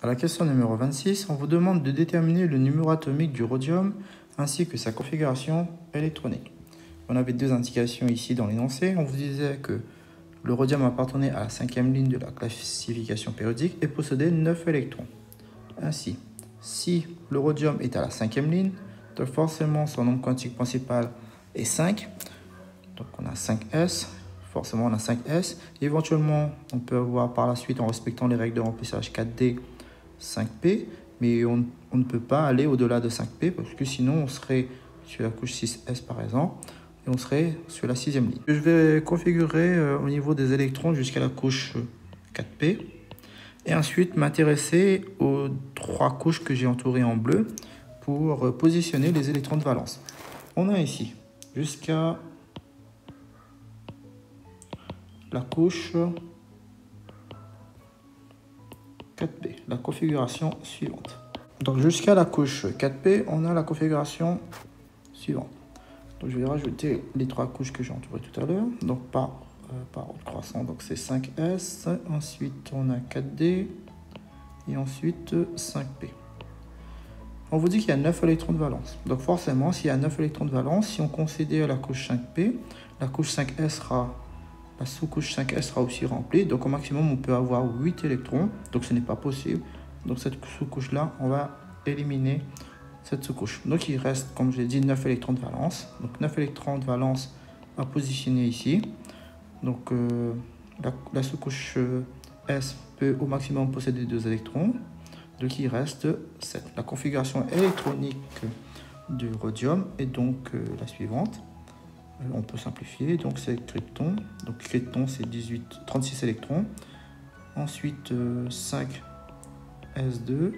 À la question numéro 26, on vous demande de déterminer le numéro atomique du rhodium ainsi que sa configuration électronique. On avait deux indications ici dans l'énoncé. On vous disait que le rhodium appartenait à la 5e ligne de la classification périodique et possédait 9 électrons. Ainsi, si le rhodium est à la 5e ligne, donc forcément son nombre quantique principal est 5. Donc on a 5s, forcément on a 5s. Éventuellement, on peut avoir par la suite, en respectant les règles de remplissage 4D, 5p, mais on ne peut pas aller au-delà de 5p parce que sinon on serait sur la couche 6s par exemple et on serait sur la 6e ligne. Je vais configurer au niveau des électrons jusqu'à la couche 4p et ensuite m'intéresser aux 3 couches que j'ai entourées en bleu pour positionner les électrons de valence. On a ici jusqu'à la couche 4p, la configuration suivante. Donc jusqu'à la couche 4p, on a la configuration suivante. Donc je vais rajouter les 3 couches que j'ai entourées tout à l'heure. Donc par ordre croissant, donc c'est 5s, ensuite on a 4d et ensuite 5p. On vous dit qu'il y a 9 électrons de valence. Donc forcément, s'il y a 9 électrons de valence, si on considère la couche 5p, la couche 5s sera... La sous-couche 5s sera aussi remplie, donc au maximum on peut avoir 8 électrons, donc ce n'est pas possible. Donc cette sous-couche là, on va éliminer cette sous-couche. Donc il reste, comme je l'ai dit, 9 électrons de valence. Donc 9 électrons de valence à positionner ici. Donc la sous-couche S peut au maximum posséder 2 électrons. Donc il reste 7. La configuration électronique du rhodium est donc la suivante. On peut simplifier, donc c'est krypton. Donc krypton c'est 36 électrons. Ensuite 5 S2,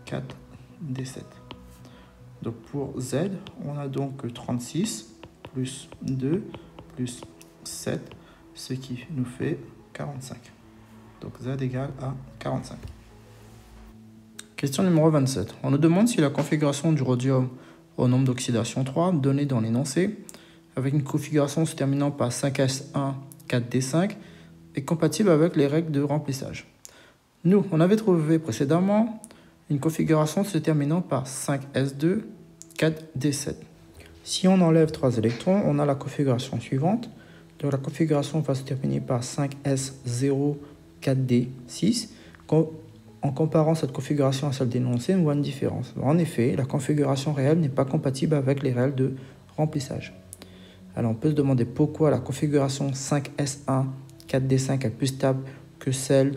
4 D7. Donc pour Z, on a donc 36 plus 2 plus 7, ce qui nous fait 45. Donc Z égale à 45. Question numéro 27. On nous demande si la configuration du rhodium au nombre d'oxydation 3 donné dans l'énoncé avec une configuration se terminant par 5s1, 4d5 est compatible avec les règles de remplissage. Nous, on avait trouvé précédemment une configuration se terminant par 5s2, 4d7. Si on enlève 3 électrons, on a la configuration suivante. Donc la configuration va se terminer par 5s0, 4d6. En comparant cette configuration à celle d'énoncée, on voit une différence. En effet, la configuration réelle n'est pas compatible avec les règles de remplissage. Alors on peut se demander pourquoi la configuration 5s1, 4d5 est plus stable que celle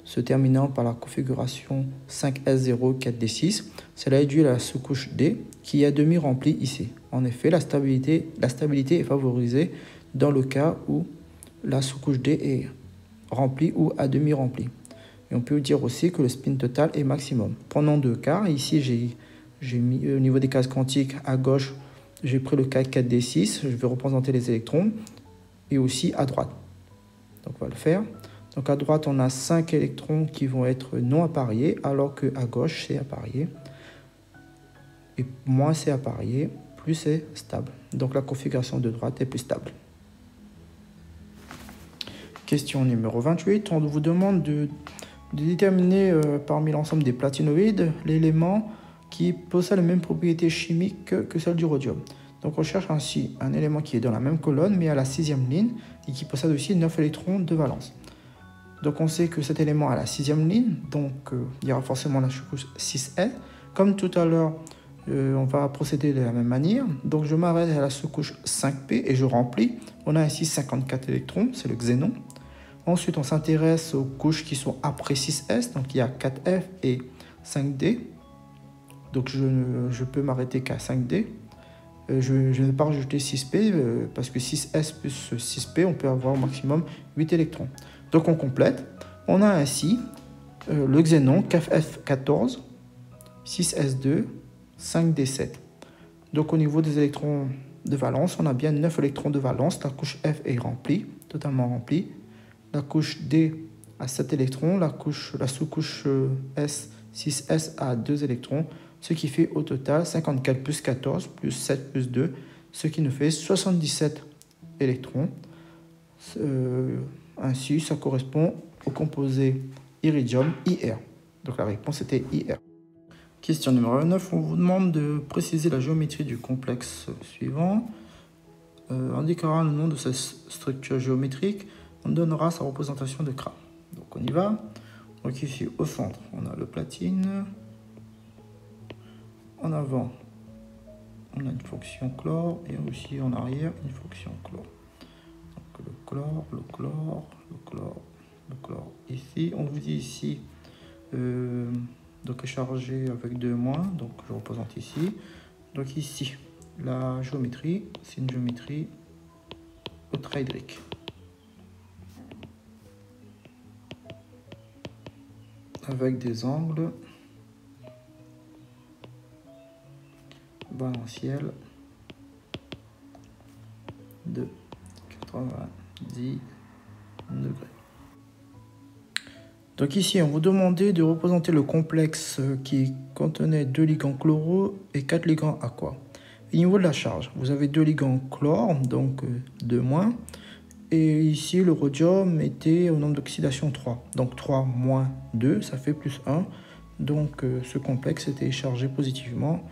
se terminant par la configuration 5s0, 4d6. Cela est dû à la sous-couche D qui est à demi remplie ici. En effet, la stabilité est favorisée dans le cas où la sous-couche D est remplie ou à demi remplie. Et on peut dire aussi que le spin total est maximum. Prenons 2 cas. Ici, j'ai mis au niveau des cases quantiques à gauche, j'ai pris le cas 4d6, je vais représenter les électrons, et aussi à droite. Donc on va le faire. Donc à droite, on a 5 électrons qui vont être non appariés, alors qu'à gauche, c'est apparié. Et moins c'est apparié, plus c'est stable. Donc la configuration de droite est plus stable. Question numéro 28. On vous demande de déterminer parmi l'ensemble des platinoïdes l'élément qui possède les mêmes propriétés chimiques que celle du rhodium. Donc on cherche ainsi un élément qui est dans la même colonne mais à la 6e ligne et qui possède aussi 9 électrons de valence. Donc on sait que cet élément a la 6e ligne, donc il y aura forcément la sous-couche 6L. Comme tout à l'heure, on va procéder de la même manière. Donc je m'arrête à la sous-couche 5P et je remplis. On a ainsi 54 électrons, c'est le xénon. Ensuite on s'intéresse aux couches qui sont après 6S, donc il y a 4F et 5D. Donc je peux m'arrêter qu'à 5D. Je ne vais pas rajouter 6P parce que 6S plus 6P, on peut avoir au maximum 8 électrons. Donc on complète. On a ainsi le xénon KF14, 6S2, 5D7. Donc au niveau des électrons de valence, on a bien 9 électrons de valence. La couche F est remplie, totalement remplie. La couche D a 7 électrons. La sous-couche S, 6S a 2 électrons. Ce qui fait au total 54 plus 14 plus 7 plus 2, ce qui nous fait 77 électrons. Ainsi, ça correspond au composé iridium IR. Donc la réponse était IR. Question numéro 9, on vous demande de préciser la géométrie du complexe suivant. Indiquera le nom de sa structure géométrique, on donnera sa représentation de crâne. Donc on y va. Donc ici au centre, on a le platine. En avant, on a une fonction chlore et aussi en arrière une fonction chlore. Donc le chlore, le chlore, le chlore, le chlore. Ici, on vous dit ici, donc chargé avec 2 moins, donc je représente ici. Donc ici, la géométrie, c'est une géométrie tétraédrique. Avec des angles balanciels de 90 degrés. Donc ici, on vous demandait de représenter le complexe qui contenait 2 ligands chloro et 4 ligands aqua. Au niveau de la charge, vous avez 2 ligands chlore, donc 2 moins. Et ici, le rhodium était au nombre d'oxydation 3. Donc 3 moins 2, ça fait plus 1. Donc ce complexe était chargé positivement,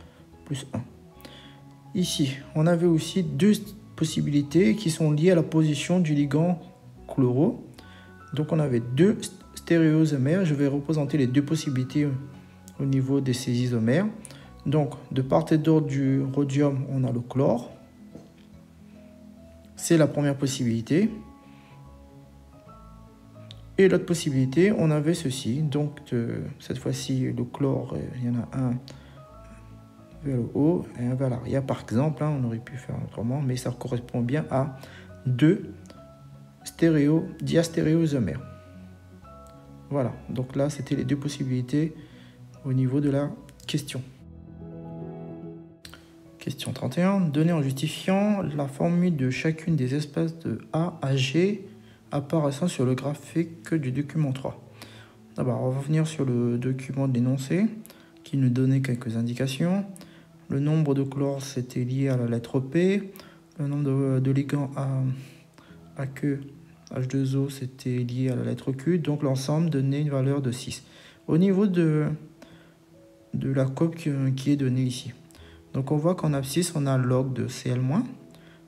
plus 1. Ici, on avait aussi 2 possibilités qui sont liées à la position du ligand chloro. Donc on avait 2 stéréoisomères. Je vais représenter les 2 possibilités au niveau de ces isomères. Donc de part et d'autre du rhodium, on a le chlore. C'est la première possibilité. Et l'autre possibilité, on avait ceci. Donc cette fois-ci, le chlore, il y en a un vers le haut et un vers l'arrière. Par exemple, on aurait pu faire autrement, mais ça correspond bien à 2 diastéréoisomères. Voilà, donc là, c'était les 2 possibilités au niveau de la question. Question 31. Donnez en justifiant la formule de chacune des espèces de A à G apparaissant sur le graphique du document 3. D'abord, on va revenir sur le document de l'énoncé qui nous donnait quelques indications. Le nombre de chlore, c'était lié à la lettre P. Le nombre de ligands à queue H2O, c'était lié à la lettre Q. Donc l'ensemble donnait une valeur de 6. Au niveau de la coque qui est donnée ici. Donc on voit qu'en abscisse, on a log de Cl-.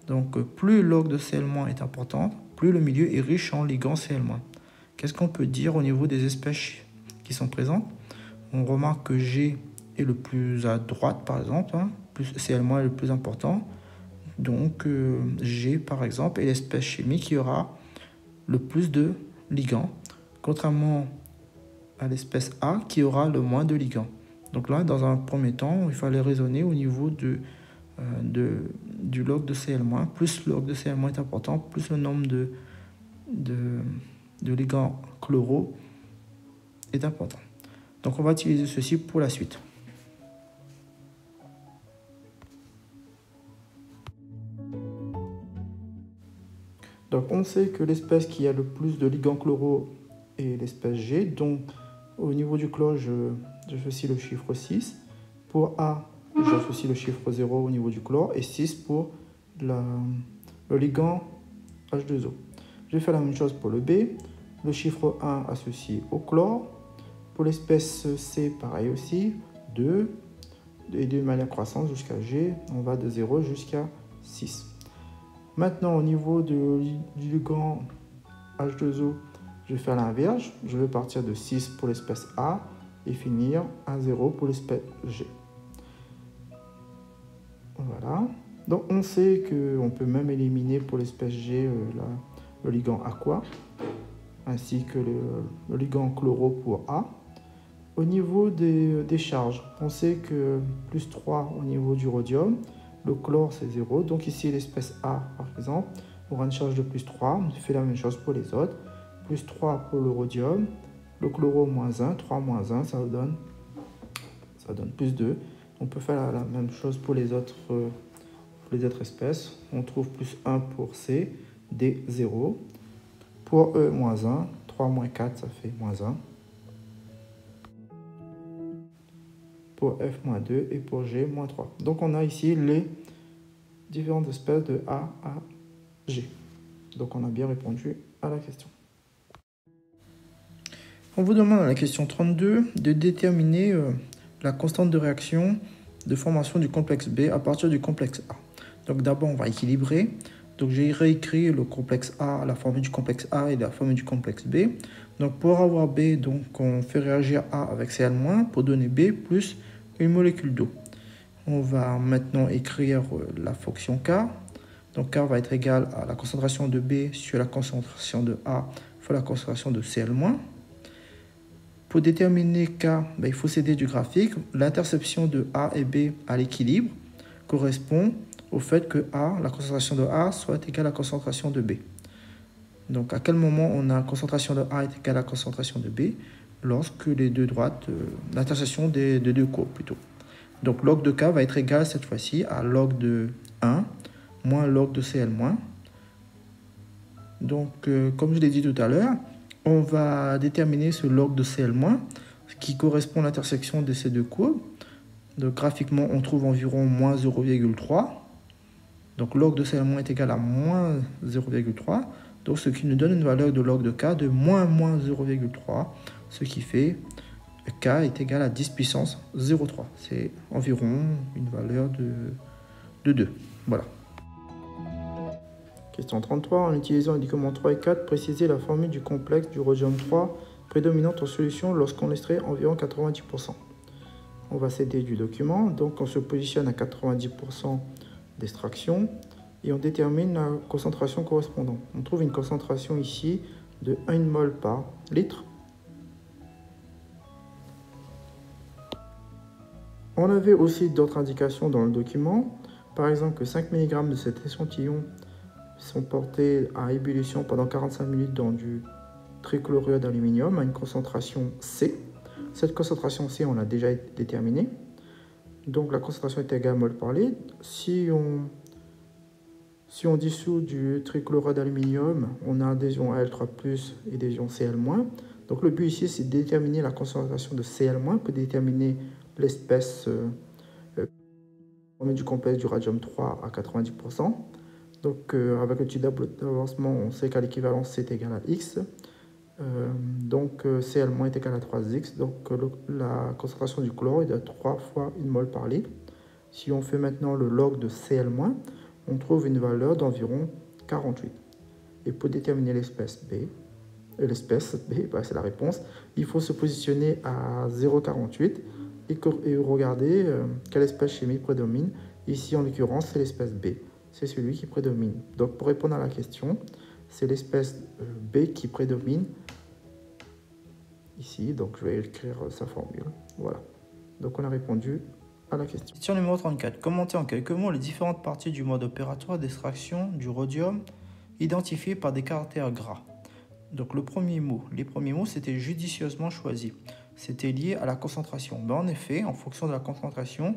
Donc plus log de Cl- est important, plus le milieu est riche en ligands Cl-. Qu'est-ce qu'on peut dire au niveau des espèces qui sont présentes? On remarque que G est le plus à droite, par exemple, plus Cl- est le plus important. Donc G, par exemple, est l'espèce chimique qui aura le plus de ligands, contrairement à l'espèce A qui aura le moins de ligands. Donc là, dans un premier temps, il fallait raisonner au niveau du log de Cl-. Plus le log de Cl- est important, plus le nombre de ligands chloro est important. Donc on va utiliser ceci pour la suite. Donc on sait que l'espèce qui a le plus de ligands chloro est l'espèce G. Donc au niveau du chlore, j'associe le chiffre 6. Pour A, j'associe le chiffre 0 au niveau du chlore et 6 pour le ligand H2O. Je vais faire la même chose pour le B. Le chiffre 1 associé au chlore. Pour l'espèce C, pareil aussi. 2. Et de manière croissante jusqu'à G, on va de 0 jusqu'à 6. Maintenant, au niveau du ligand H2O, je vais faire l'inverse. Je vais partir de 6 pour l'espèce A et finir à 0 pour l'espèce G. Voilà. Donc on sait qu'on peut même éliminer pour l'espèce G le ligand aqua, ainsi que le ligand chloro pour A. Au niveau des charges, on sait que plus 3 au niveau du rhodium, le chlore c'est 0, donc ici l'espèce A par exemple aura une charge de plus 3, on fait la même chose pour les autres, plus 3 pour le rhodium, le chloro moins 1, 3 moins 1, ça donne plus 2. On peut faire la même chose pour les autres espèces, on trouve plus 1 pour C, D 0, pour E moins 1, 3 moins 4 ça fait moins 1. Pour F-2 et pour G-3. Donc on a ici les différentes espèces de A à G. Donc on a bien répondu à la question. On vous demande à la question 32 de déterminer la constante de réaction de formation du complexe B à partir du complexe A. Donc d'abord, on va équilibrer. Donc j'ai réécrit le complexe A, la formule du complexe A et la formule du complexe B. Donc pour avoir B, donc on fait réagir A avec Cl- pour donner B plus une molécule d'eau. On va maintenant écrire la fonction K. Donc K va être égal à la concentration de B sur la concentration de A fois la concentration de Cl-. Pour déterminer K, il faut s'aider du graphique. L'interception de A et B à l'équilibre correspond au fait que A, la concentration de A, soit égale à la concentration de B. Donc à quel moment on a la concentration de A est égale à la concentration de B? Lorsque les deux droites, l'intersection des deux courbes plutôt. Donc log de K va être égal cette fois-ci à log de 1 moins log de Cl-. Donc comme je l'ai dit tout à l'heure, on va déterminer ce log de Cl-, qui correspond à l'intersection de ces deux courbes. Donc graphiquement, on trouve environ moins 0,3. Donc log de Cl- est égal à moins 0,3. Donc ce qui nous donne une valeur de log de K de moins 0,3. Ce qui fait K est égal à 10 puissance 0,3. C'est environ une valeur de 2. Voilà. Question 33. En utilisant les documents 3 et 4, précisez la formule du complexe du rhodium 3 prédominante en solution lorsqu'on extrait environ 90%. On va s'aider du document. Donc on se positionne à 90% d'extraction et on détermine la concentration correspondante. On trouve une concentration ici de 1 mol par litre. On avait aussi d'autres indications dans le document. Par exemple que 5 mg de cet échantillon sont portés à ébullition pendant 45 minutes dans du trichlorure d'aluminium à une concentration C. Cette concentration C, on l'a déjà déterminée. Donc la concentration est égale à mol par litre. Si on dissout du trichlorure d'aluminium, on a adhésion Al3+, et adhésion Cl-. Donc le but ici, c'est de déterminer la concentration de Cl- pour déterminer l'espèce du complexe du radium 3 à 90%. Donc avec le type d'avancement, on sait qu'à l'équivalence, c'est égal à X. Donc Cl- est égal à 3x. Donc la concentration du chlore est de 3 fois 1 mol par litre. Si on fait maintenant le log de Cl-, on trouve une valeur d'environ 48. Et pour déterminer l'espèce B, c'est la réponse, il faut se positionner à 0,48 et regarder quelle espèce chimique prédomine. Ici, en l'occurrence, c'est l'espèce B. C'est celui qui prédomine. Donc, pour répondre à la question, c'est l'espèce B qui prédomine ici. Donc, je vais écrire sa formule. Voilà. Donc, on a répondu à la question. Question numéro 34. Commentez en quelques mots les différentes parties du mode opératoire d'extraction du rhodium identifiées par des caractères gras. Donc les premiers mots, c'était judicieusement choisi. C'était lié à la concentration. Mais en effet, en fonction de la concentration,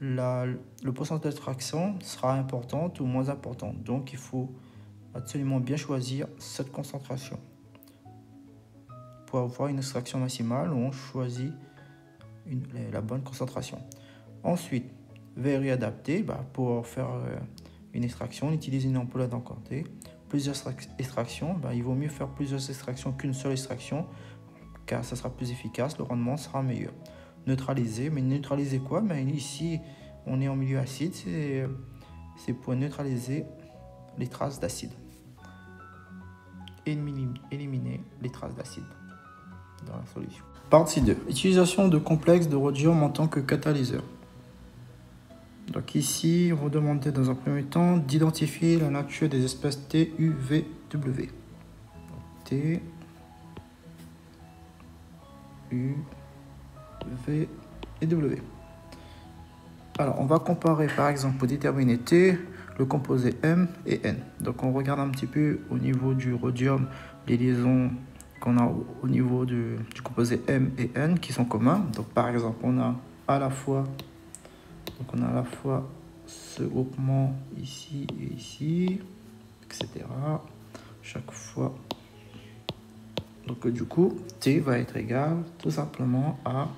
le pourcentage d'extraction sera important ou moins important. Donc il faut absolument bien choisir cette concentration. Pour avoir une extraction maximale, on choisit la bonne concentration. Ensuite, verre adapté, pour faire une extraction, on utilise une ampoule à dents cortées. Plusieurs extractions, il vaut mieux faire plusieurs extractions qu'une seule extraction, car ça sera plus efficace, le rendement sera meilleur. Neutraliser, mais neutraliser quoi? Ici, on est en milieu acide, c'est pour neutraliser les traces d'acide. Éliminer les traces d'acide dans la solution. Partie 2. Utilisation de complexes de rhodium en tant que catalyseur. Donc ici, on va demander dans un premier temps d'identifier la nature des espèces T, U, V, W. T, U, V et W. Alors, on va comparer par exemple pour déterminer T, le composé M et N. Donc on regarde un petit peu au niveau du rhodium les liaisons qu'on a au niveau du composé M et N qui sont communs. Donc par exemple, on a à la fois ce groupement ici et ici, etc. Chaque fois. Donc du coup, T va être égal tout simplement à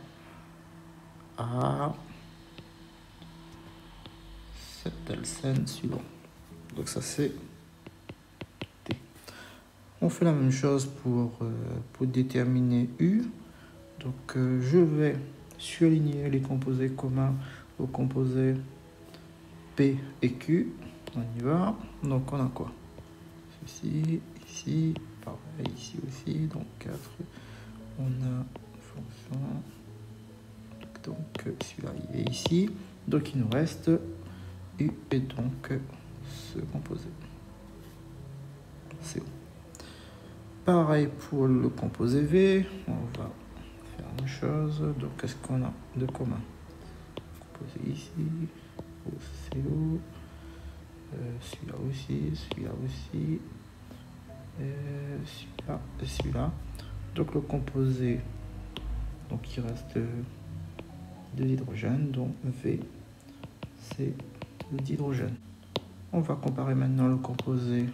cet alcène suivant. Donc ça c'est T. On fait la même chose pour déterminer U. Donc je vais surligner les composés communs aux composés P et Q. On y va. Donc on a quoi? Ceci, ici, pareil, ici aussi. Donc 4. On a fonction. Donc celui-là il est ici. Donc il nous reste U et donc ce composé. C'est bon. Pareil pour le composé V. On va faire la même chose. Donc qu'est-ce qu'on a de commun? Composé ici. OCO. Celui-là aussi. Celui-là aussi. Celui-là et celui-là. Donc le composé. Donc il reste de l'hydrogène. Donc V. C'est d'hydrogène. On va comparer maintenant le composé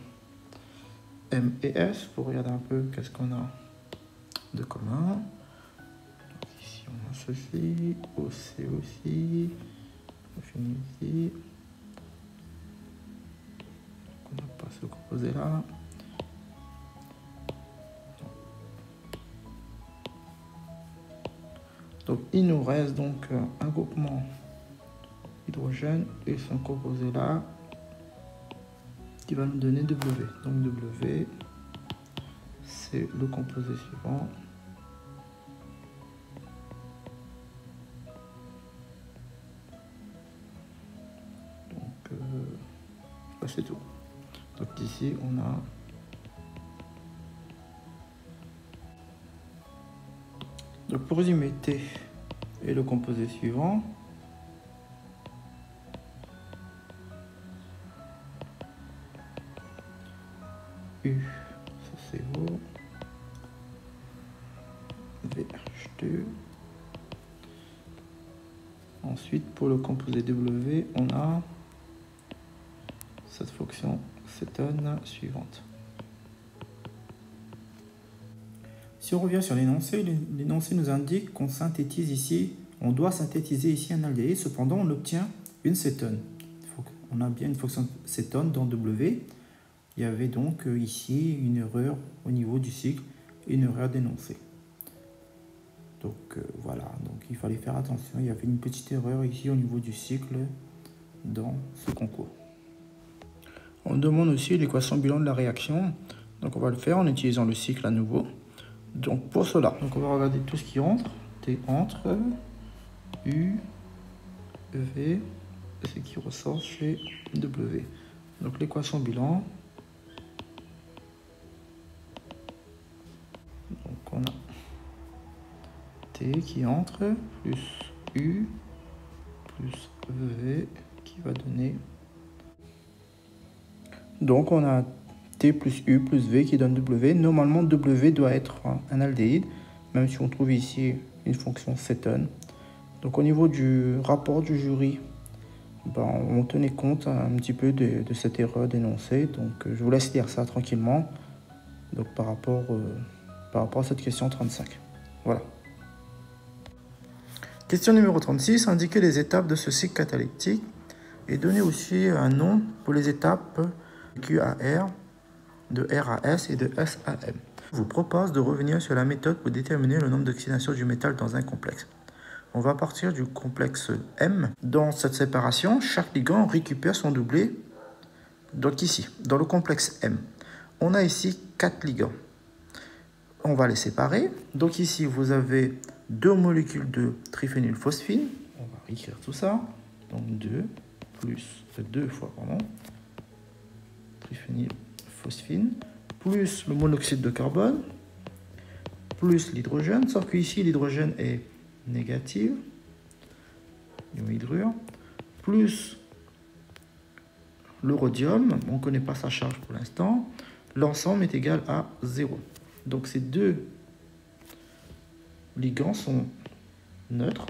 M et S pour regarder un peu qu'est-ce qu'on a de commun. Donc ici on a ceci, OC aussi, on finit ici. Donc on n'a pas ce composé là. Donc il nous reste donc un groupement hydrogène et son composé là qui va nous donner W. Donc W, c'est le composé suivant. Donc c'est tout. Donc ici on a donc pour résumer T est le composé suivant. U, c'est CO, VH2. Ensuite, pour le composé W, on a cette fonction cétone suivante. Si on revient sur l'énoncé, l'énoncé nous indique qu'on synthétise ici, on doit synthétiser ici un aldéhyde, cependant on obtient une cétone. On a bien une fonction cétone dans W. Il y avait donc ici une erreur au niveau du cycle, une erreur d'énoncé. Donc voilà, donc il fallait faire attention, il y avait une petite erreur ici au niveau du cycle dans ce concours. On demande aussi l'équation bilan de la réaction, donc on va le faire en utilisant le cycle à nouveau. Donc pour cela, donc on va regarder tout ce qui entre, T entre, U, V, et ce qui ressort chez W. Donc l'équation bilan, donc on a T qui entre, plus U, plus V, qui va donner... Donc on a T plus U plus V qui donne W. Normalement, W doit être un aldéhyde, même si on trouve ici une fonction cétone. Donc au niveau du rapport du jury, on tenait compte un petit peu de cette erreur d'énoncé. Donc je vous laisse lire ça tranquillement donc, par rapport à cette question 35. Voilà. Question numéro 36, indiquer les étapes de ce cycle catalytique et donner aussi un nom pour les étapes Q à R, de R à S et de S à M. Je vous propose de revenir sur la méthode pour déterminer le nombre d'oxydations du métal dans un complexe. On va partir du complexe M. Dans cette séparation, chaque ligand récupère son doublé. Donc ici, dans le complexe M, on a ici 4 ligands. On va les séparer. Donc ici, vous avez 2 molécules de triphénylphosphine. On va écrire tout ça. Donc 2 fois triphénylphosphine, plus le monoxyde de carbone, plus l'hydrogène, sauf qu'ici l'hydrogène est négatif, hydrure, plus le rhodium, on ne connaît pas sa charge pour l'instant, l'ensemble est égal à 0. Donc ces deux ligands sont neutres.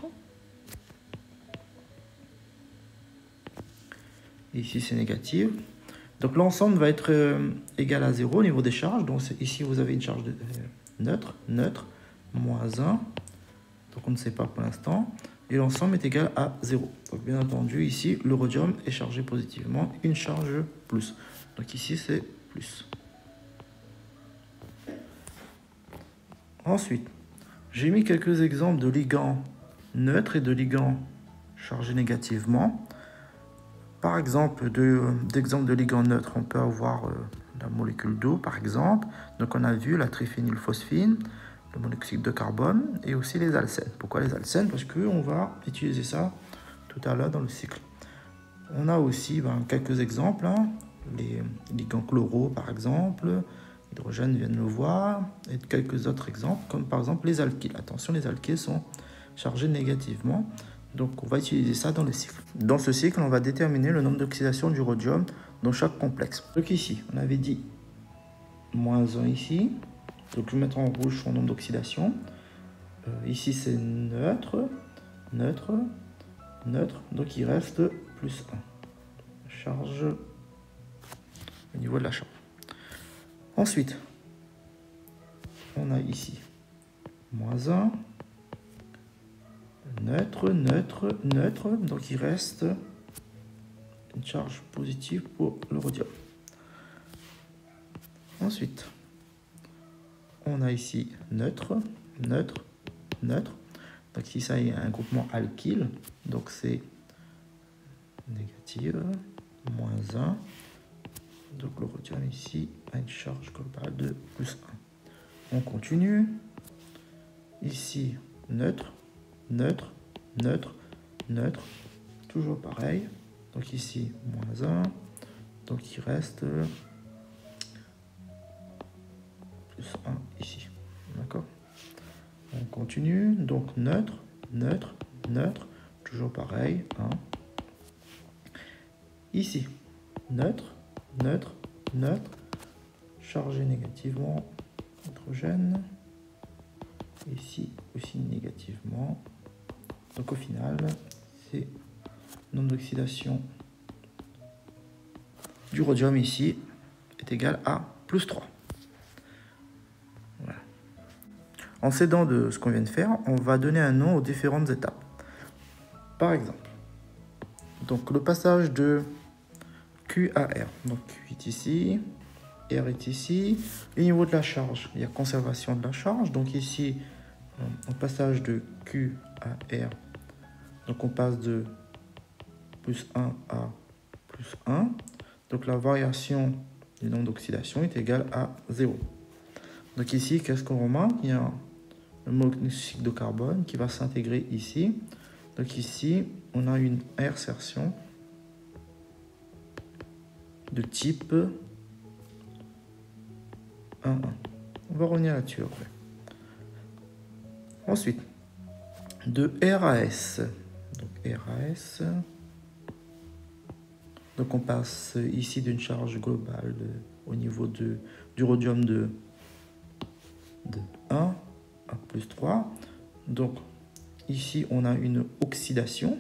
Ici c'est négatif. Donc l'ensemble va être égal à 0 au niveau des charges. Donc ici vous avez une charge neutre, moins 1. Donc on ne sait pas pour l'instant. Et l'ensemble est égal à 0. Donc bien entendu ici le rhodium est chargé positivement, une charge plus. Donc ici c'est plus. Ensuite, j'ai mis quelques exemples de ligands neutres et de ligands chargés négativement. Par exemple, d'exemples de ligands neutres, on peut avoir la molécule d'eau, par exemple. Donc, on a vu la triphénylphosphine, le monoxyde de carbone et aussi les alcènes. Pourquoi les alcènes? Parce qu'on va utiliser ça tout à l'heure dans le cycle. On a aussi quelques exemples, hein. Les ligands chloro, par exemple. Hydrogène vient de le voir. Et quelques autres exemples, comme par exemple les alkyles. Attention, les alkyles sont chargés négativement. Donc, on va utiliser ça dans le cycle. Dans ce cycle, on va déterminer le nombre d'oxydation du rhodium dans chaque complexe. Donc ici, on avait dit -1 ici. Donc, je vais mettre en rouge son nombre d'oxydation. Ici, c'est neutre, neutre, neutre. Donc, il reste +1. Charge au niveau de la charge. Ensuite, on a ici -1. Neutre, neutre, neutre. Donc, il reste une charge positive pour le rhodium. Ensuite, on a ici neutre, neutre, neutre. Donc, ici, ça y est un groupement alkyle. Donc, c'est négative, -1. Donc, le rhodium ici a une charge globale de +1. On continue. Ici, neutre, neutre, neutre, neutre, toujours pareil. Donc ici, -1. Donc il reste +1 ici. D'accord? On continue. Donc neutre, neutre, neutre, toujours pareil. 1. Ici, neutre, neutre, neutre, chargé négativement, hydrogène. Ici aussi négativement. Donc au final, c'est le nombre d'oxydation du rhodium ici est égal à +3. Voilà. En s'aidant de ce qu'on vient de faire, on va donner un nom aux différentes étapes. Par exemple, donc le passage de Q à R. Donc Q est ici, R est ici. Au niveau de la charge, il y a conservation de la charge. Donc ici, au passage de Q à R, donc on passe de +1 à +1. Donc la variation du nombre d'oxydation est égale à 0. Donc ici, qu'est-ce qu'on remarque? Il y a le monoxyde de carbone qui va s'intégrer ici. Donc ici, on a une réinsertion de type 1,1. On va revenir là-dessus après. Ensuite, de R à S. Donc R à S. Donc on passe ici d'une charge globale au niveau du rhodium de 1 à +3. Donc ici on a une oxydation,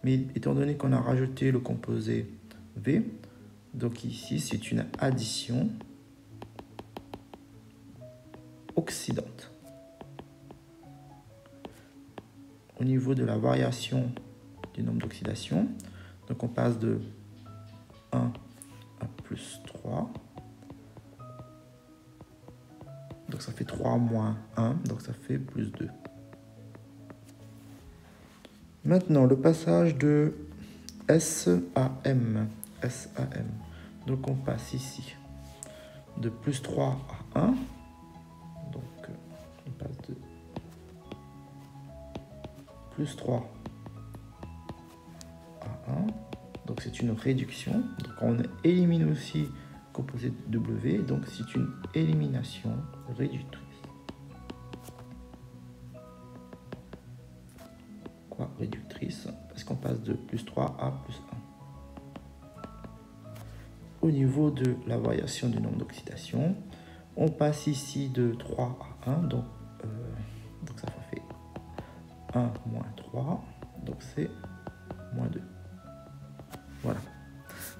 mais étant donné qu'on a rajouté le composé V, donc ici c'est une addition oxydante. Au niveau de la variation du nombre d'oxydation, donc on passe de 1 à +3. Donc ça fait 3 moins 1, donc ça fait +2. Maintenant, le passage de S à M. S à M. Donc on passe ici de +3 à 1. Donc on passe de +3 à 1. Donc c'est une réduction. Donc on élimine aussi le composé W. Donc c'est une élimination réductrice. Quoi réductrice? Parce qu'on passe de +3 à +1. Au niveau de la variation du nombre d'oxydation, on passe ici de 3 à 1. Donc ça fait 1 moins 3. Donc c'est -2. Voilà.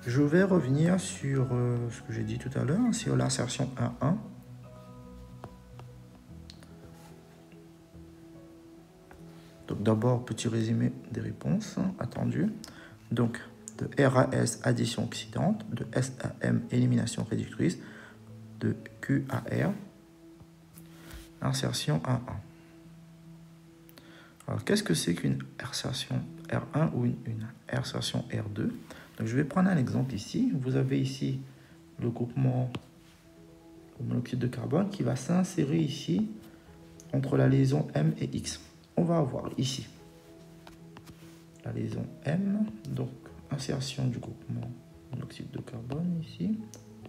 Je vais revenir sur ce que j'ai dit tout à l'heure, sur l'insertion 1,1. Donc d'abord, petit résumé des réponses attendues. Donc de R à S, addition oxydante. De S à M, élimination réductrice. De Q à R. insertion A1. Alors, qu'est-ce que c'est qu'une insertion R1 ou une insertion R2? Donc, je vais prendre un exemple ici. Vous avez ici le groupement au monoxyde de carbone qui va s'insérer ici entre la liaison M et X. On va avoir ici la liaison M, donc insertion du groupement monoxyde de carbone ici,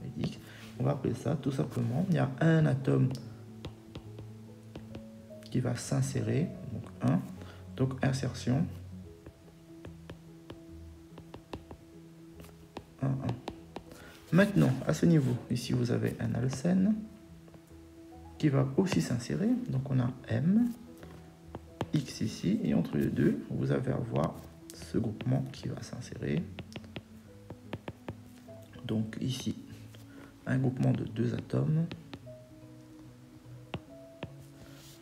et X. On va appeler ça tout simplement, il y a un atome qui va s'insérer, donc 1, donc insertion 1, 1. Maintenant, à ce niveau, ici vous avez un alcène qui va aussi s'insérer, donc on a M, X ici, et entre les deux, vous allez avoir ce groupement qui va s'insérer. Donc ici, un groupement de 2 atomes.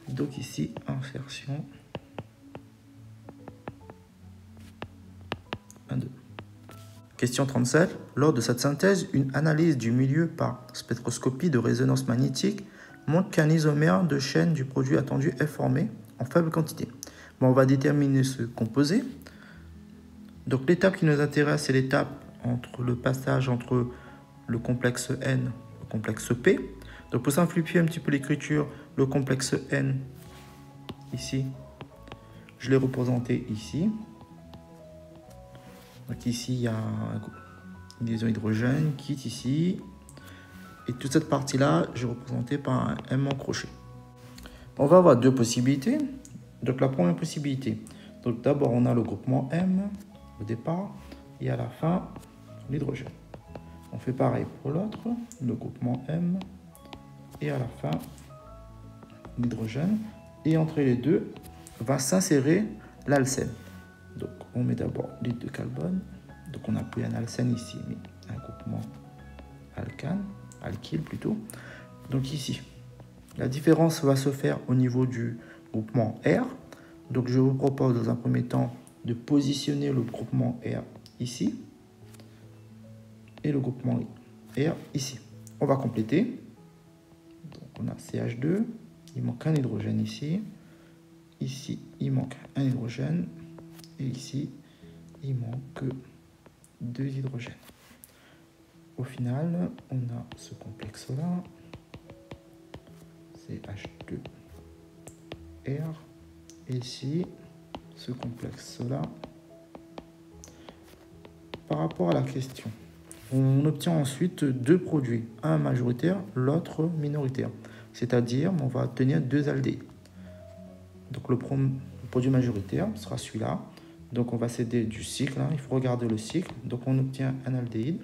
Donc ici, insertion 1, 2. Question 37. Lors de cette synthèse, une analyse du milieu par spectroscopie de résonance magnétique montre qu'un isomère de chaîne du produit attendu est formé en faible quantité. Bon, on va déterminer ce composé. Donc l'étape qui nous intéresse, c'est l'étape entre le passage entre le complexe N et le complexe P. Donc pour simplifier un petit peu l'écriture, le complexe N, ici, je l'ai représenté ici. Donc ici, il y a une liaison hydrogène qui est ici. Et toute cette partie-là, je l'ai représentée par un M en crochet. On va avoir deux possibilités. Donc la première possibilité, donc d'abord on a le groupement M au départ et à la fin l'hydrogène. On fait pareil pour l'autre, le groupement M et à la fin l'hydrogène. Et entre les deux va s'insérer l'alcène. Donc on met d'abord l'hydre de carbone. Donc on n'a plus un alcène ici, mais un groupement alkane, alkyle plutôt. Donc ici, la différence va se faire au niveau du groupement R. Donc je vous propose dans un premier temps de positionner le groupement R ici et le groupement R ici. On va compléter. Donc on a CH2, il manque un hydrogène ici. Ici, il manque un hydrogène. Et ici, il manque 2 hydrogènes. Au final, on a ce complexe-là. CH2R. Et ici, ce complexe-là. Par rapport à la question, on obtient ensuite deux produits, un majoritaire, l'autre minoritaire. C'est-à-dire, on va obtenir deux aldéhydes. Donc le produit majoritaire sera celui-là. Donc on va s'aider du cycle, hein. Il faut regarder le cycle. Donc on obtient un aldéhyde,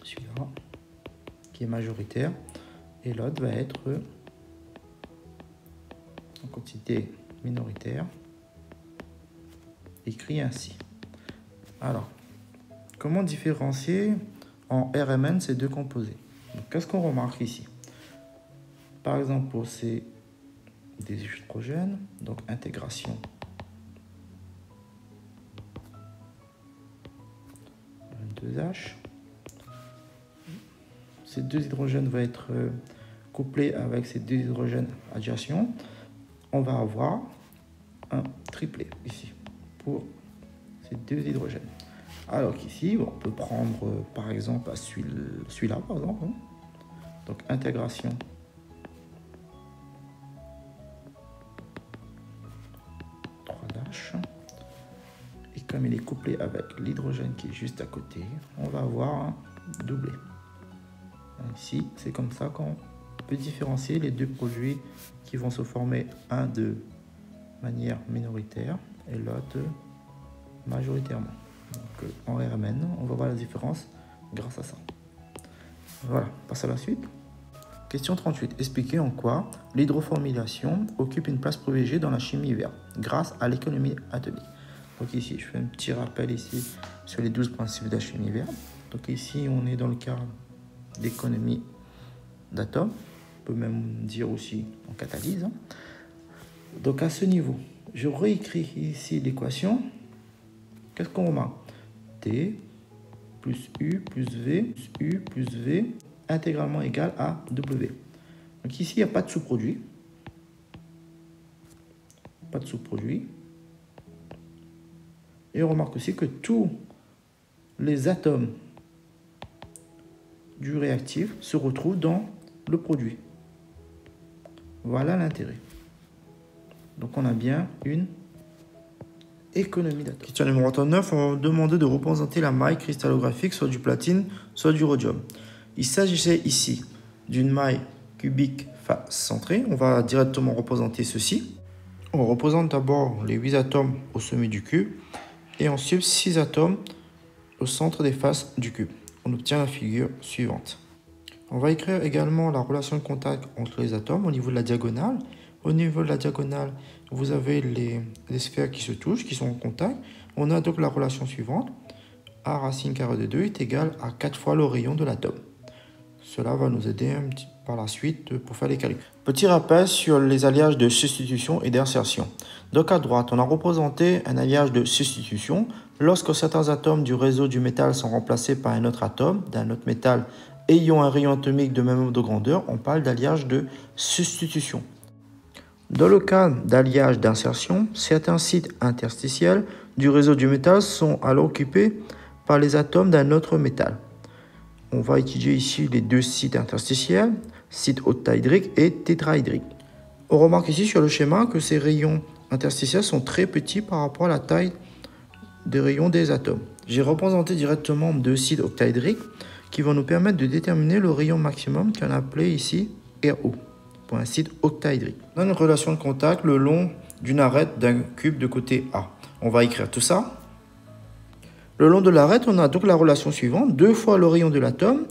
celui-là, qui est majoritaire. Et l'autre va être en quantité minoritaire, écrit ainsi. Alors, comment différencier en RMN ces deux composés? Qu'est-ce qu'on remarque ici? Par exemple, pour ces des hydrogènes, donc intégration N2H. Ces deux hydrogènes vont être couplés avec ces deux hydrogènes adjacents. On va avoir un triplet ici pour ces deux hydrogènes. Alors qu'ici, on peut prendre par exemple celui-là, par exemple. Donc intégration et comme il est couplé avec l'hydrogène qui est juste à côté, on va avoir un doublé. Ici, c'est comme ça qu'on peut différencier les deux produits qui vont se former, un de manière minoritaire et l'autre majoritairement. Donc en RMN, on va voir la différence grâce à ça. Voilà, on passe à la suite. Question 38. Expliquez en quoi l'hydroformylation occupe une place privilégiée dans la chimie verte grâce à l'économie atomique. Donc ici, je fais un petit rappel ici sur les 12 principes de la chimie verte. Donc ici, on est dans le cadre d'économie d'atomes. On peut même dire aussi en catalyse. Donc à ce niveau, je réécris ici l'équation. Qu'est-ce qu'on remarque? T plus U plus V plus U plus V intégralement égal à W. Donc ici, il n'y a pas de sous-produit. Pas de sous-produit. Et on remarque aussi que tous les atomes du réactif se retrouvent dans le produit. Voilà l'intérêt. Donc on a bien une économie d'atomes. Question numéro 39, on va demander de représenter la maille cristallographique soit du platine, soit du rhodium. Il s'agissait ici d'une maille cubique face centrée. On va directement représenter ceci. On représente d'abord les 8 atomes au sommet du cube et ensuite 6 atomes au centre des faces du cube. On obtient la figure suivante. On va écrire également la relation de contact entre les atomes au niveau de la diagonale. Au niveau de la diagonale, vous avez les sphères qui se touchent, qui sont en contact. On a donc la relation suivante. A racine carrée de 2 est égal à 4 fois le rayon de l'atome. Cela va nous aider par la suite pour faire les calculs. Petit rappel sur les alliages de substitution et d'insertion. Donc à droite, on a représenté un alliage de substitution. Lorsque certains atomes du réseau du métal sont remplacés par un autre atome d'un autre métal ayant un rayon atomique de même ordre de grandeur, on parle d'alliage de substitution. Dans le cas d'alliage d'insertion, certains sites interstitiels du réseau du métal sont alors occupés par les atomes d'un autre métal. On va étudier ici les deux sites interstitiels, site octaédrique et tétraédrique. On remarque ici sur le schéma que ces rayons interstitiels sont très petits par rapport à la taille des rayons des atomes. J'ai représenté directement deux sites octaédriques qui vont nous permettre de déterminer le rayon maximum qu'on a appelé ici RO pour un site octaédrique. On a une relation de contact le long d'une arête d'un cube de côté A. On va écrire tout ça. Le long de l'arête, on a donc la relation suivante, 2 fois le rayon de l'atome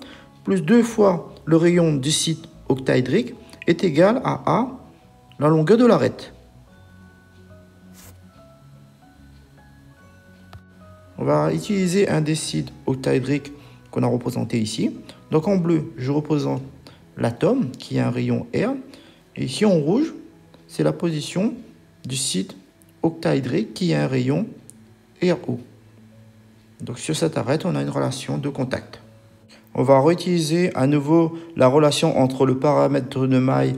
plus 2 fois le rayon du site octaédrique est égal à A, la longueur de l'arête. On va utiliser un des sites octaédriques qu'on a représenté ici. Donc en bleu, je représente l'atome qui a un rayon R. Et ici en rouge, c'est la position du site octaédrique qui a un rayon RO. Donc sur cette arête, on a une relation de contact. On va réutiliser à nouveau la relation entre le paramètre de maille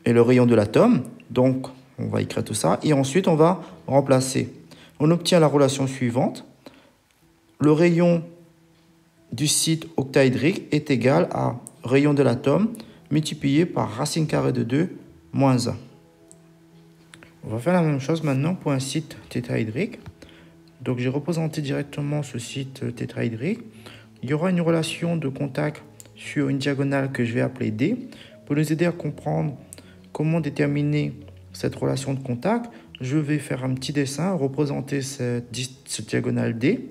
et le rayon de l'atome. Donc on va écrire tout ça et ensuite on va remplacer. On obtient la relation suivante. Le rayon du site octaédrique est égal à rayon de l'atome multiplié par racine carrée de 2 moins 1. On va faire la même chose maintenant pour un site tétraédrique. Donc j'ai représenté directement ce site tétraédrique. Il y aura une relation de contact sur une diagonale que je vais appeler D. Pour nous aider à comprendre comment déterminer cette relation de contact, je vais faire un petit dessin, représenter cette diagonale D.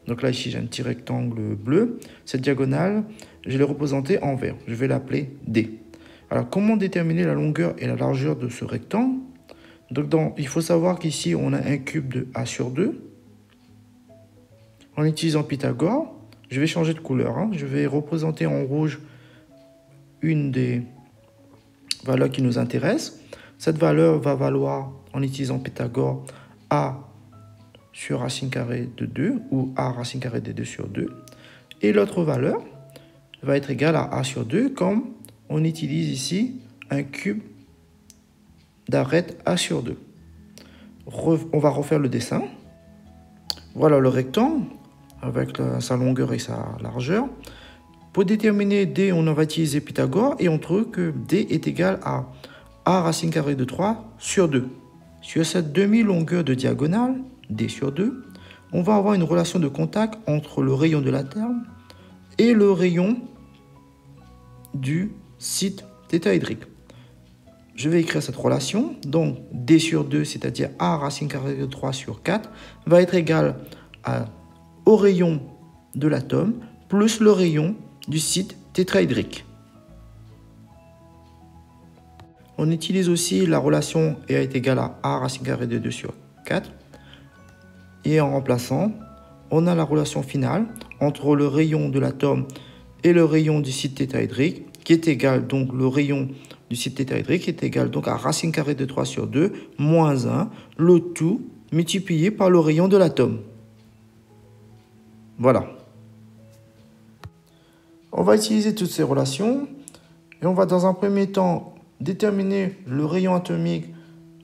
Donc là ici j'ai un petit rectangle bleu. Cette diagonale, je l'ai représentée en vert. Je vais l'appeler D. Alors comment déterminer la longueur et la largeur de ce rectangle? Donc il faut savoir qu'ici on a un cube de A sur 2. En utilisant Pythagore, je vais changer de couleur. Je vais représenter en rouge une des valeurs qui nous intéressent. Cette valeur va valoir, en utilisant Pythagore, A sur racine carrée de 2 ou A racine carrée de 2 sur 2. Et l'autre valeur va être égale à A sur 2 comme on utilise ici un cube d'arête A sur 2. On va refaire le dessin. Voilà le rectangle avec sa longueur et sa largeur. Pour déterminer D, on va utiliser Pythagore et on trouve que D est égal à A racine carrée de 3 sur 2. Sur cette demi-longueur de diagonale, D sur 2, on va avoir une relation de contact entre le rayon de l'atome et le rayon du site tétraédrique. Je vais écrire cette relation. Donc, D sur 2, c'est-à-dire A racine carrée de 3 sur 4, va être égal au rayon de l'atome plus le rayon du site tétraédrique. On utilise aussi la relation R est égal à A racine carrée de 2 sur 4. Et en remplaçant, on a la relation finale entre le rayon de l'atome et le rayon du site tétraédrique qui est égal, donc le rayon du site tétraédrique est égal donc à racine carrée de 3 sur 2 moins 1, le tout multiplié par le rayon de l'atome. Voilà. On va utiliser toutes ces relations Et on va dans un premier temps déterminer le rayon atomique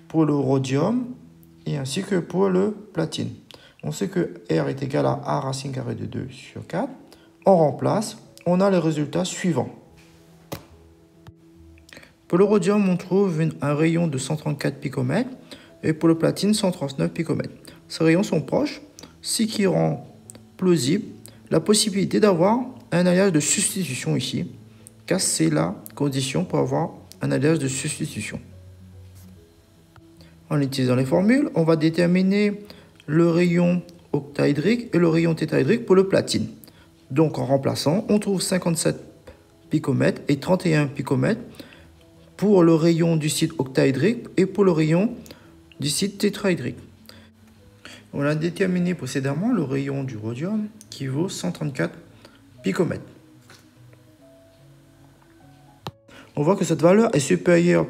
pour le rhodium et ainsi que pour le platine. On sait que R est égal à A racine carrée de 2 sur 4. On remplace, on a les résultats suivants. Pour le rhodium, on trouve un rayon de 134 picomètres et pour le platine, 139 picomètres. Ces rayons sont proches, ce qui rend plausible la possibilité d'avoir un alliage de substitution ici, car c'est la condition pour avoir un alliage de substitution. En utilisant les formules, on va déterminer le rayon octaédrique et le rayon tétraédrique pour le platine. Donc en remplaçant, on trouve 57 picomètres et 31 picomètres pour le rayon du site octaédrique et pour le rayon du site tétraédrique. On a déterminé précédemment le rayon du rhodium qui vaut 134 picomètres. On voit que cette valeur est supérieure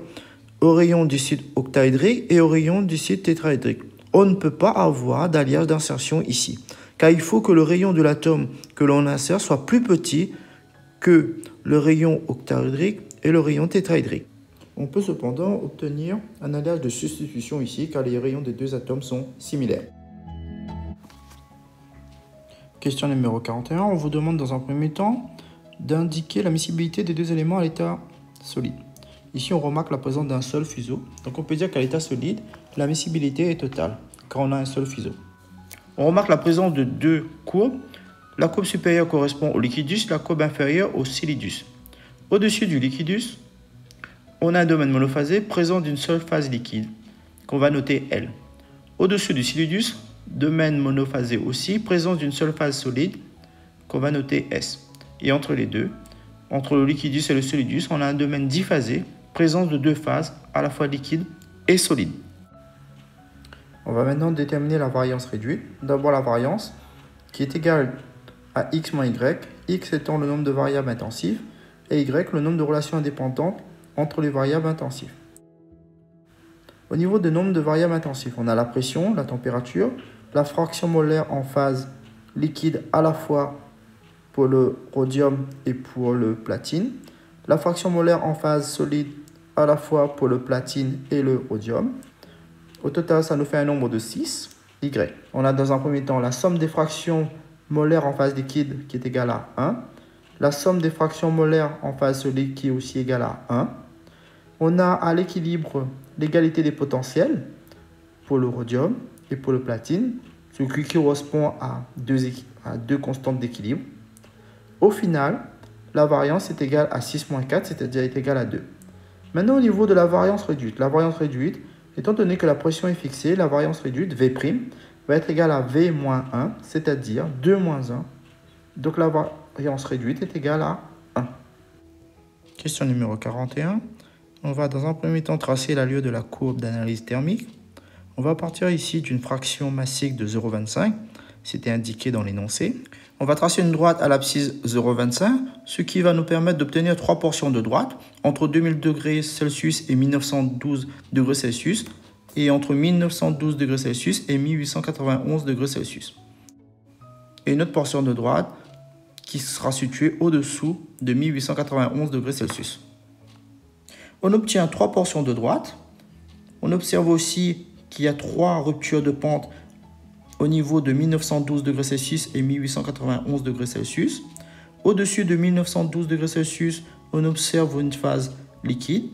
au rayon du site octaédrique et au rayon du site tétraédrique. On ne peut pas avoir d'alliage d'insertion ici, car il faut que le rayon de l'atome que l'on insère soit plus petit que le rayon octaédrique et le rayon tétraédrique. On peut cependant obtenir un alliage de substitution ici, car les rayons des deux atomes sont similaires. Question numéro 41, on vous demande dans un premier temps d'indiquer la miscibilité des deux éléments à l'état solide. Ici, on remarque la présence d'un seul fuseau. Donc, on peut dire qu'à l'état solide, la miscibilité est totale, car on a un seul fuseau. On remarque la présence de deux courbes. La courbe supérieure correspond au liquidus, la courbe inférieure au solidus. Au-dessus du liquidus, on a un domaine monophasé présent d'une seule phase liquide, qu'on va noter L. Au-dessus du solidus, domaine monophasé aussi, présence d'une seule phase solide, qu'on va noter S. Et entre les deux, entre le liquidus et le solidus, on a un domaine diphasé, présence de deux phases, à la fois liquide et solide. On va maintenant déterminer la variance réduite. D'abord la variance, qui est égale à x moins y, x étant le nombre de variables intensives, et y le nombre de relations indépendantes entre les variables intensives. Au niveau du nombre de variables intensives, on a la pression, la température, la fraction molaire en phase liquide à la fois pour le rhodium et pour le platine, la fraction molaire en phase solide à la fois pour le platine et le rhodium. Au total, ça nous fait un nombre de 6, y. On a dans un premier temps la somme des fractions molaires en phase liquide qui est égale à 1, la somme des fractions molaires en phase solide qui est aussi égale à 1. On a à l'équilibre l'égalité des potentiels pour le rhodium et pour le platine, ce qui correspond à deux constantes d'équilibre. Au final, la variance est égale à 6 moins 4, c'est-à-dire est égale à 2. Maintenant, au niveau de la variance réduite, étant donné que la pression est fixée, la variance réduite, V', va être égale à V moins 1, c'est-à-dire 2 moins 1. Donc la variance réduite est égale à 1. Question numéro 41. On va dans un premier temps tracer l'allure de la courbe d'analyse thermique. On va partir ici d'une fraction massique de 0,25, c'était indiqué dans l'énoncé. On va tracer une droite à l'abscisse 0,25, ce qui va nous permettre d'obtenir trois portions de droite entre 2000 degrés Celsius et 1912 degrés Celsius et entre 1912 degrés Celsius et 1891 degrés Celsius. Et une autre portion de droite qui sera située au-dessous de 1891 degrés Celsius. On obtient trois portions de droite. On observe aussi qu'il y a trois ruptures de pente au niveau de 1912 degrés Celsius et 1891 degrés Celsius. Au-dessus de 1912 degrés Celsius, on observe une phase liquide.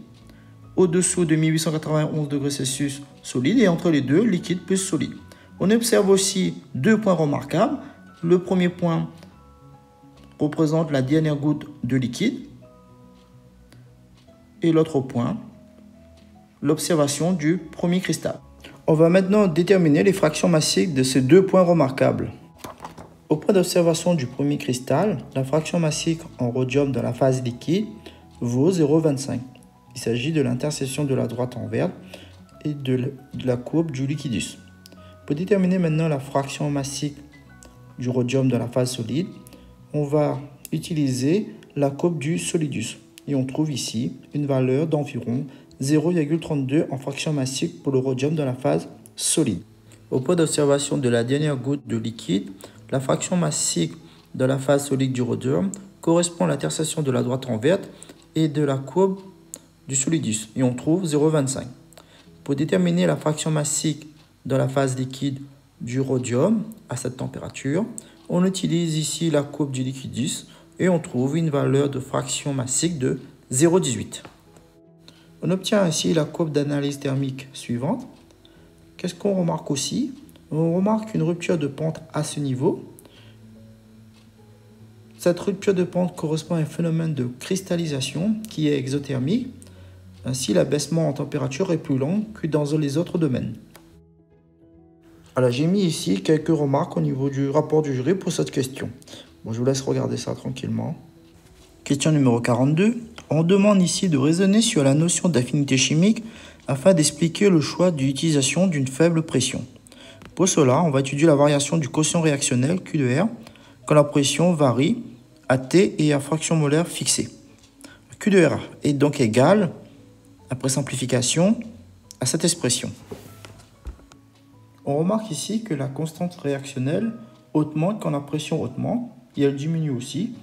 Au-dessous de 1891 degrés Celsius, solide. Et entre les deux, liquide plus solide. On observe aussi deux points remarquables. Le premier point représente la dernière goutte de liquide. Et l'autre point, l'observation du premier cristal. On va maintenant déterminer les fractions massiques de ces deux points remarquables. Au point d'observation du premier cristal, la fraction massique en rhodium dans la phase liquide vaut 0,25. Il s'agit de l'intersection de la droite en vert et de la courbe du liquidus. Pour déterminer maintenant la fraction massique du rhodium dans la phase solide, on va utiliser la courbe du solidus. Et on trouve ici une valeur d'environ 0,32 en fraction massique pour le rhodium dans la phase solide. Au point d'observation de la dernière goutte de liquide, la fraction massique dans la phase solide du rhodium correspond à l'intersection de la droite en verte et de la courbe du solidus. Et on trouve 0,25. Pour déterminer la fraction massique dans la phase liquide du rhodium à cette température, on utilise ici la courbe du liquidus et on trouve une valeur de fraction massique de 0,18. On obtient ainsi la courbe d'analyse thermique suivante. Qu'est-ce qu'on remarque aussi? On remarque une rupture de pente à ce niveau. Cette rupture de pente correspond à un phénomène de cristallisation qui est exothermique. Ainsi, l'abaissement en température est plus long que dans les autres domaines. Alors, j'ai mis ici quelques remarques au niveau du rapport du jury pour cette question. Bon, je vous laisse regarder ça tranquillement. Question numéro 42. On demande ici de raisonner sur la notion d'affinité chimique afin d'expliquer le choix de l'utilisation d'une faible pression. Pour cela, on va étudier la variation du quotient réactionnel Q de R quand la pression varie à T et à fraction molaire fixée. Q de R est donc égal, après simplification, à cette expression. On remarque ici que la constante réactionnelle augmente quand la pression augmente et elle diminue aussi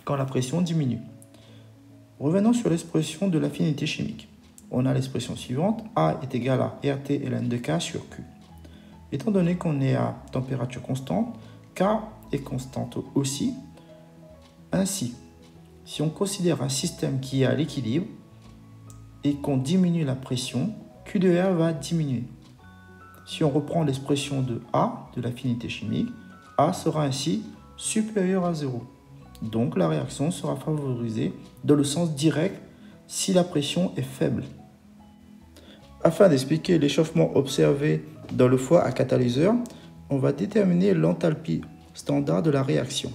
quand la pression diminue. Revenons sur l'expression de l'affinité chimique. On a l'expression suivante, A est égal à RT ln de K sur Q. Étant donné qu'on est à température constante, K est constante aussi. Ainsi, si on considère un système qui est à l'équilibre et qu'on diminue la pression, Q de R va diminuer. Si on reprend l'expression de A, de l'affinité chimique, A sera ainsi supérieur à 0. Donc la réaction sera favorisée dans le sens direct si la pression est faible. Afin d'expliquer l'échauffement observé dans le foie à catalyseur, on va déterminer l'enthalpie standard de la réaction.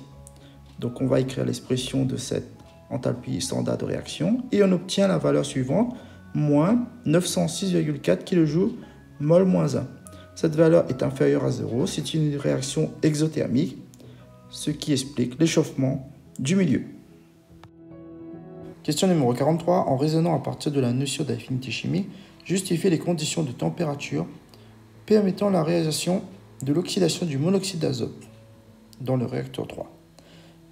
Donc on va écrire l'expression de cette enthalpie standard de réaction et on obtient la valeur suivante, moins 906,4 kJ mol moins 1. Cette valeur est inférieure à 0, c'est une réaction exothermique, ce qui explique l'échauffement du milieu. Question numéro 43. En raisonnant à partir de la notion d'affinité chimique, justifier les conditions de température permettant la réalisation de l'oxydation du monoxyde d'azote dans le réacteur 3.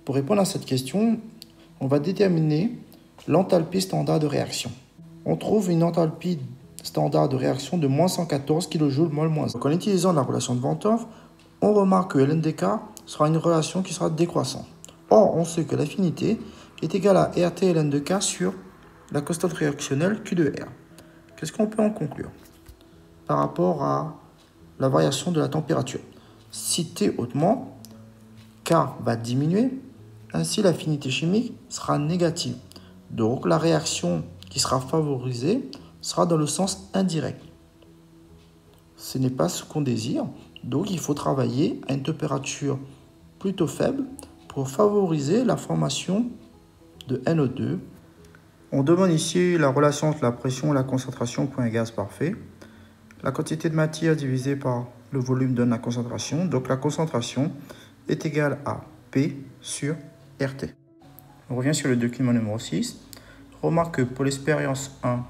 Pour répondre à cette question, on va déterminer l'enthalpie standard de réaction. On trouve une enthalpie standard de réaction de moins 114 kJ mol moins 1. Donc en utilisant la relation de Van 't Hoff, on remarque que LNDK sera une relation qui sera décroissante. Or, on sait que l'affinité est égale à RT ln de K sur la constante réactionnelle Q de R. Qu'est-ce qu'on peut en conclure par rapport à la variation de la température? Si T augmente, K va diminuer, ainsi l'affinité chimique sera négative. Donc la réaction qui sera favorisée sera dans le sens indirect. Ce n'est pas ce qu'on désire, donc il faut travailler à une température plutôt faible pour favoriser la formation de NO2. On demande ici la relation entre la pression et la concentration pour un gaz parfait. La quantité de matière divisée par le volume donne la concentration. Donc la concentration est égale à P sur RT. On revient sur le document numéro 6. Remarque que pour l'expérience 1,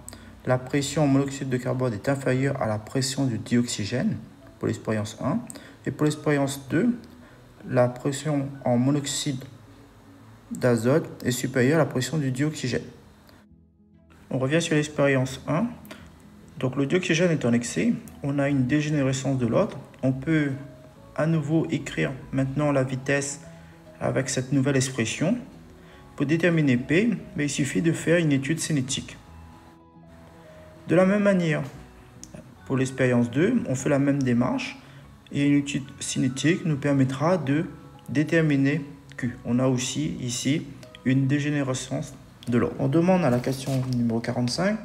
la pression en monoxyde de carbone est inférieure à la pression du dioxygène pour l'expérience 1. Et pour l'expérience 2, la pression en monoxyde d'azote est supérieure à la pression du dioxygène. On revient sur l'expérience 1. Donc le dioxygène est en excès, on a une dégénérescence de l'ordre. On peut à nouveau écrire maintenant la vitesse avec cette nouvelle expression. Pour déterminer P, il suffit de faire une étude cinétique. De la même manière, pour l'expérience 2, on fait la même démarche et une étude cinétique nous permettra de déterminer Q. On a aussi ici une dégénérescence de l'ordre. On demande à la question numéro 45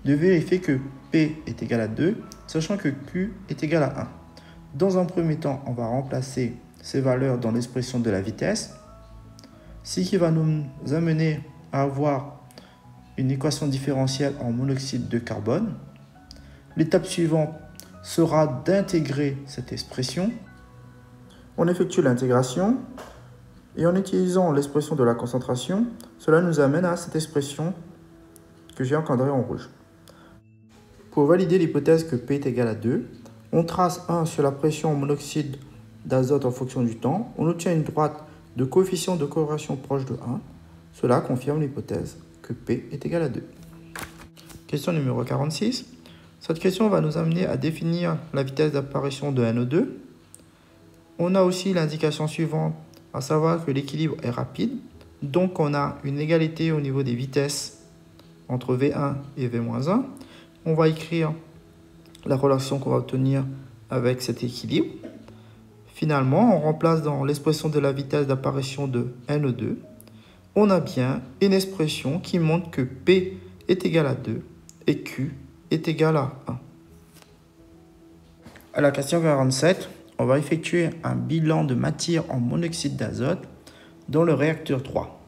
de vérifier que P est égal à 2, sachant que Q est égal à 1. Dans un premier temps, on va remplacer ces valeurs dans l'expression de la vitesse, ce qui va nous amener à avoir une équation différentielle en monoxyde de carbone. L'étape suivante sera d'intégrer cette expression. On effectue l'intégration et en utilisant l'expression de la concentration, cela nous amène à cette expression que j'ai encadrée en rouge. Pour valider l'hypothèse que P est égal à 2, on trace 1 sur la pression en monoxyde d'azote en fonction du temps. On obtient une droite de coefficient de corrélation proche de 1. Cela confirme l'hypothèse que P est égal à 2. Question numéro 46. Cette question va nous amener à définir la vitesse d'apparition de NO2. On a aussi l'indication suivante, à savoir que l'équilibre est rapide. Donc on a une égalité au niveau des vitesses entre V1 et V-1. On va écrire la relation qu'on va obtenir avec cet équilibre. Finalement, on remplace dans l'expression de la vitesse d'apparition de NO2. On a bien une expression qui montre que P est égal à 2 et Q est égal à 1. À la question 47, on va effectuer un bilan de matière en monoxyde d'azote dans le réacteur 3.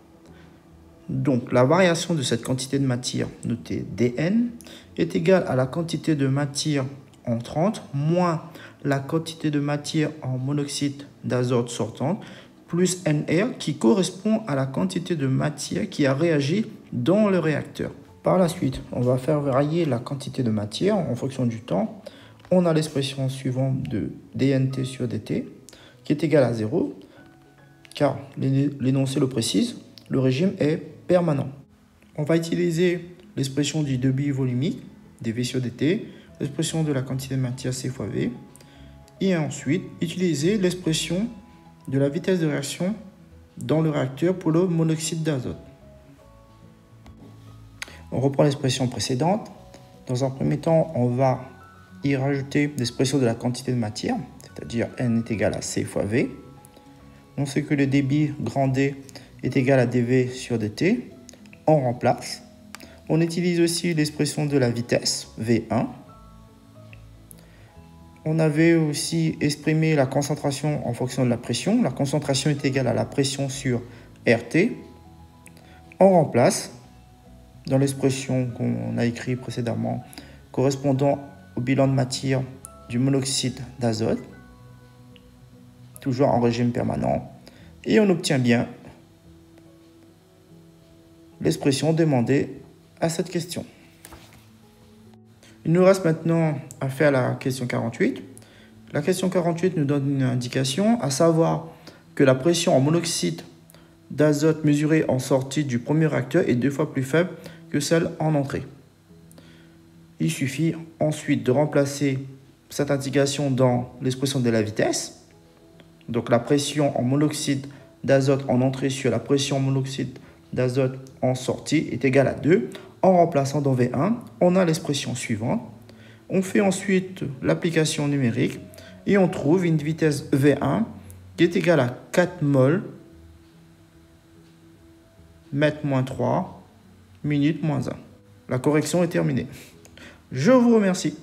Donc, la variation de cette quantité de matière, notée Dn, est égale à la quantité de matière entrante moins la quantité de matière en monoxyde d'azote sortante plus Nr qui correspond à la quantité de matière qui a réagi dans le réacteur. Par la suite, on va faire varier la quantité de matière en fonction du temps. On a l'expression suivante de dNt sur dt qui est égale à 0 car l'énoncé le précise, le régime est permanent. On va utiliser l'expression du débit volumique, dV sur dt, l'expression de la quantité de matière C fois V, et ensuite utiliser l'expression de la vitesse de réaction dans le réacteur pour le monoxyde d'azote. On reprend l'expression précédente. Dans un premier temps, on va y rajouter l'expression de la quantité de matière, c'est-à-dire N est égal à C fois V. On sait que le débit grand D est égal à dV sur dt. On remplace. On utilise aussi l'expression de la vitesse, V1. On avait aussi exprimé la concentration en fonction de la pression. La concentration est égale à la pression sur RT. On remplace dans l'expression qu'on a écrite précédemment correspondant au bilan de matière du monoxyde d'azote, toujours en régime permanent, et on obtient bien l'expression demandée à cette question. Il nous reste maintenant à faire la question 48. La question 48 nous donne une indication, à savoir que la pression en monoxyde d'azote mesurée en sortie du premier réacteur est 2 fois plus faible que celle en entrée. Il suffit ensuite de remplacer cette indication dans l'expression de la vitesse. Donc la pression en monoxyde d'azote en entrée sur la pression en monoxyde d'azote en sortie est égale à 2. En remplaçant dans V1, on a l'expression suivante. On fait ensuite l'application numérique et on trouve une vitesse V1 qui est égale à 4 mol mètre-3 minute-1. La correction est terminée. Je vous remercie.